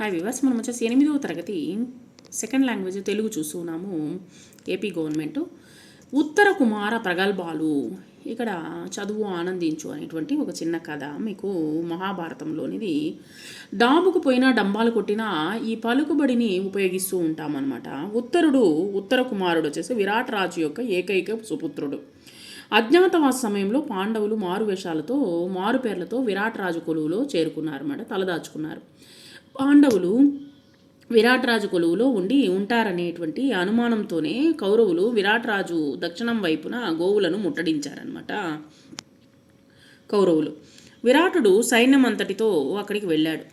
Hi viewers, మనం వచ్చేసి 8వ తరగతి సెకండ్ లాంగ్వేజ్ తెలుగు చూస్తున్నాము. ఏపీ గవర్నమెంట్ ఉత్తర కుమార ప్రగల్భాలు, ఇక్కడ చదువు ఆనందించు అనేటువంటి ఒక చిన్న కథ మీకు మహాభారతంలోనిది. డాబుకు పోయినా డంబాలు కొట్టినా ఈ పలుకుబడిని ఉపయోగిస్తూ ఉంటామన్నమాట. ఉత్తర కుమారుడు వచ్చేసి విరాట్ రాజు యొక్క ఏకైక సుపుత్రుడు. అజ్ఞాతవాస సమయంలో పాండవులు మారు పేర్లతో విరాట్ రాజు కొలువులో చేరుకున్నారన్నమాట, తలదాచుకున్నారు. పాండవులు విరాట్ రాజు కొలువులో ఉంటారనేటువంటి అనుమానంతోనే కౌరవులు విరాట్ రాజు దక్షిణం వైపున గోవులను ముట్టడించారనమాట. కౌరవులు విరాటుడు సైన్యం అంతటితో అక్కడికి వెళ్ళాడు.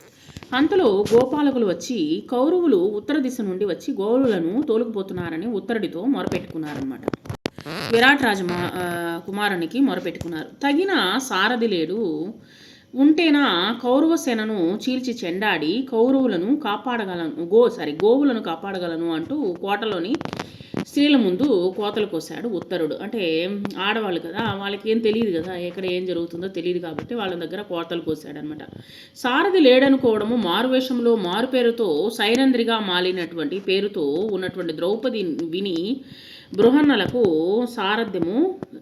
అంతలో గోపాలకులు వచ్చి కౌరవులు ఉత్తర దిశ నుండి వచ్చి గోవులను తోలుకుపోతున్నారని ఉత్తరుడితో మొరపెట్టుకున్నారనమాట. విరాట్ రాజు కుమారునికి మొరపెట్టుకున్నారు. తగిన సారథి లేడు, ఉంటేనా కౌరవ సేనను చీల్చి చెండాడి కౌరవులను గోవులను కాపాడగలను అంటూ కోటలోని స్త్రీల ముందు కోతలు కోసాడు ఉత్తరుడు. అంటే ఆడవాళ్ళు కదా, వాళ్ళకి ఏం తెలియదు కదా, ఎక్కడ ఏం జరుగుతుందో తెలియదు కాబట్టి వాళ్ళ దగ్గర కోతలు కోసాడనమాట. సారథి లేడనుకోవడము, మారువేషంలో మారు పేరుతో సైరంధ్రిగా మాలినటువంటి పేరుతో ఉన్నటువంటి ద్రౌపది విని బృహన్నలకు సారథ్యము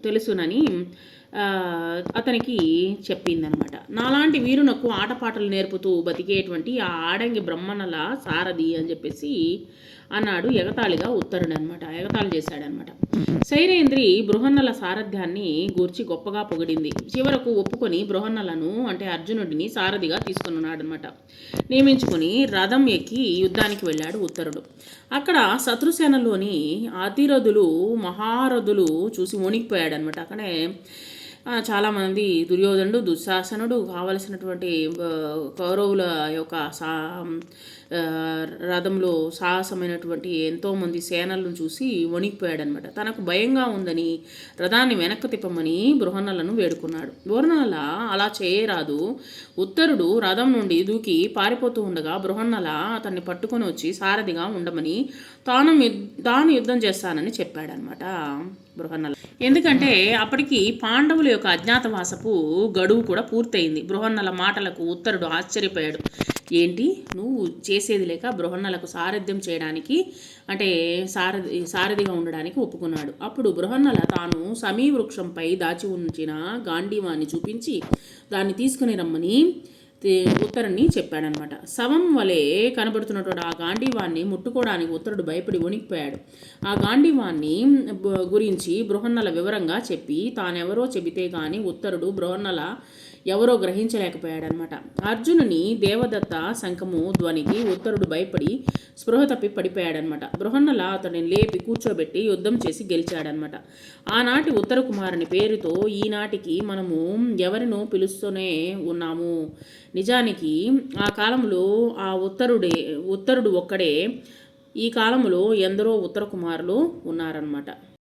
తెలుసునని అతనికి చెప్పిందనమాట. నాలాంటి వీరునకు ఆటపాటలు నేర్పుతూ బతికేటువంటి ఆ ఆడంగి బ్రహ్మణల సారథి అని చెప్పేసి అన్నాడు. ఎగతాళిగా ఉత్తరుడు అనమాట, ఎగతాళి చేశాడనమాట. సైరేంద్రి బృహన్నల సారథ్యాన్ని గూర్చి గొప్పగా పొగిడింది. చివరకు ఒప్పుకొని బృహన్నలను అంటే అర్జునుడిని సారథిగా తీసుకున్నాడనమాట. నియమించుకొని రథం ఎక్కి యుద్ధానికి వెళ్ళాడు ఉత్తరుడు. అక్కడ శత్రుసేనలోని అతిరథులు మహారథులు చూసి వణికిపోయాడనమాట. అక్కడే చాలామంది దుర్యోధనుడు, దుశ్శాసనుడు కావలసినటువంటి కౌరవుల యొక్క రథంలో సాహసమైనటువంటి ఎంతోమంది సేనలను చూసి వణికిపోయాడనమాట. తనకు భయంగా ఉందని రథాన్ని వెనక్కి తిప్పమని బృహన్నలను వేడుకున్నాడు. బృహన్నల అలా చేయరాదు. ఉత్తరుడు రథం నుండి దూకి పారిపోతూ ఉండగా బృహన్నల అతన్ని పట్టుకొని వచ్చి సారథిగా ఉండమని తాను యుద్ధం చేస్తానని చెప్పాడనమాట బృహన్నల. ఎందుకంటే అప్పటికి పాండవుల యొక్క అజ్ఞాతవాసపు గడువు కూడా పూర్తయింది. బృహన్నల మాటలకు ఉత్తరుడు ఆశ్చర్యపోయాడు. ఏంటి, నువ్వు చేసేది లేక బృహన్నలకు సారథ్యం చేయడానికి అంటే సారథిగా ఉండడానికి ఒప్పుకున్నాడు. అప్పుడు బృహన్నల తాను సమీవృక్షంపై దాచి ఉంచిన గాంధీవాన్ని చూపించి దాన్ని తీసుకుని రమ్మని ఉత్తరుని చెప్పాడనమాట. శవం వలె కనబడుతున్నటువంటి ఆ గాంధీవాన్ని ముట్టుకోవడానికి ఉత్తరుడు భయపడి వణికిపోయాడు. ఆ గాంధీవాన్ని గురించి బృహన్నల వివరంగా చెప్పి తానెవరో చెబితే గాని ఉత్తరుడు బృహన్నల ఎవరో గ్రహించలేకపోయాడనమాట. అర్జునుని దేవదత్త శంఖము ధ్వనికి ఉత్తరుడు భయపడి స్పృహ తప్పి పడిపోయాడనమాట. బృహన్నల అతడిని లేపి కూర్చోబెట్టి యుద్ధం చేసి గెలిచాడనమాట. ఆనాటి ఉత్తర కుమారుని పేరుతో ఈనాటికి మనము ఎవరినో పిలుస్తూనే ఉన్నాము. నిజానికి ఆ కాలంలో ఆ ఉత్తరుడు ఒక్కడే. ఈ కాలంలో ఎందరో ఉత్తర కుమారులు ఉన్నారన్నమాట.